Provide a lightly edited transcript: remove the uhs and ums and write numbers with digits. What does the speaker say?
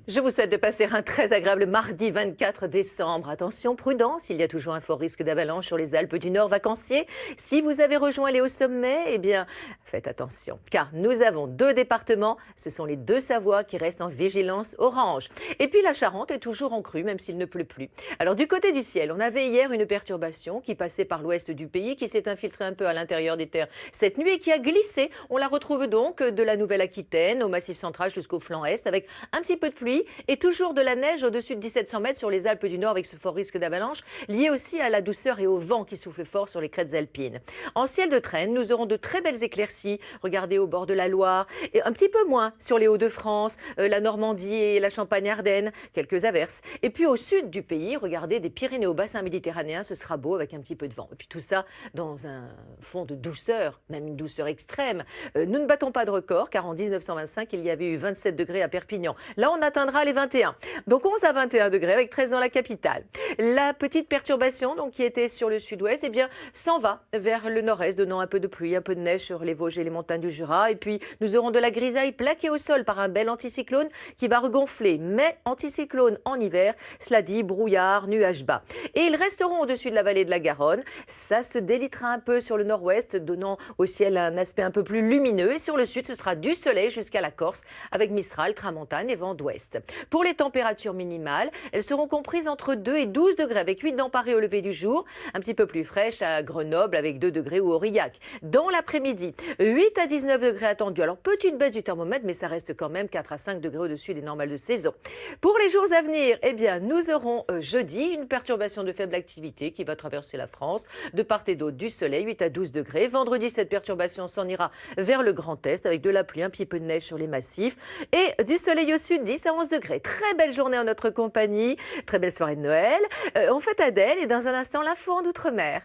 Je vous souhaite de passer un très agréable mardi 24 décembre. Attention, prudence, il y a toujours un fort risque d'avalanche sur les Alpes du Nord vacanciers. Si vous avez rejoint les hauts sommets, eh bien, faites attention, car nous avons deux départements. Ce sont les deux Savoies qui restent en vigilance orange. Et puis la Charente est toujours en crue, même s'il ne pleut plus. Alors du côté du ciel, on avait hier une perturbation qui passait par l'ouest du pays, qui s'est infiltrée un peu à l'intérieur des terres cette nuit et qui a glissé. On la retrouve donc de la Nouvelle-Aquitaine au Massif central jusqu'au flanc est, avec un petit peu de pluie et toujours de la neige au-dessus de 1700 mètres sur les Alpes du Nord avec ce fort risque d'avalanche, lié aussi à la douceur et au vent qui souffle fort sur les crêtes alpines. En ciel de traîne, nous aurons de très belles éclaircies. Regardez au bord de la Loire et un petit peu moins sur les Hauts-de-France, la Normandie et la Champagne-Ardenne, quelques averses. Et puis au sud du pays, regardez des Pyrénées au bassin méditerranéen, ce sera beau avec un petit peu de vent. Et puis tout ça dans un fond de douceur, même une douceur extrême. Nous ne battons pas de record car en 1925, il y avait eu 27 degrés à Perpignan. Là, on atteindra les 21. Donc 11 à 21 degrés avec 13 dans la capitale. La petite perturbation donc, qui était sur le sud-ouest eh bien, s'en va vers le nord-est, donnant un peu de pluie, un peu de neige sur les Vosges et les montagnes du Jura. Et puis nous aurons de la grisaille plaquée au sol par un bel anticyclone qui va regonfler. Mais anticyclone en hiver, cela dit brouillard, nuages bas. Et ils resteront au-dessus de la vallée de la Garonne. Ça se délitera un peu sur le nord-ouest, donnant au ciel un aspect un peu plus lumineux. Et sur le sud, ce sera du soleil jusqu'à la Corse avec Mistral, tramontane et vent d'ouest. Pour les températures minimales, elles seront comprises entre 2 et 12 degrés avec 8 dans Paris au lever du jour, un petit peu plus fraîche à Grenoble avec 2 degrés ou Aurillac. Dans l'après-midi, 8 à 19 degrés attendus. Alors petite baisse du thermomètre, mais ça reste quand même 4 à 5 degrés au-dessus des normales de saison. Pour les jours à venir, eh bien, nous aurons jeudi une perturbation de faible activité qui va traverser la France. De part et d'autre du soleil, 8 à 12 degrés. Vendredi, cette perturbation s'en ira vers le Grand Est avec de la pluie, un petit peu de neige sur les massifs et du soleil au sud, 10 à 11 degrés. Très belle journée en notre compagnie, très belle soirée de Noël. On fête Adèle et dans un instant l'info en Outre-mer.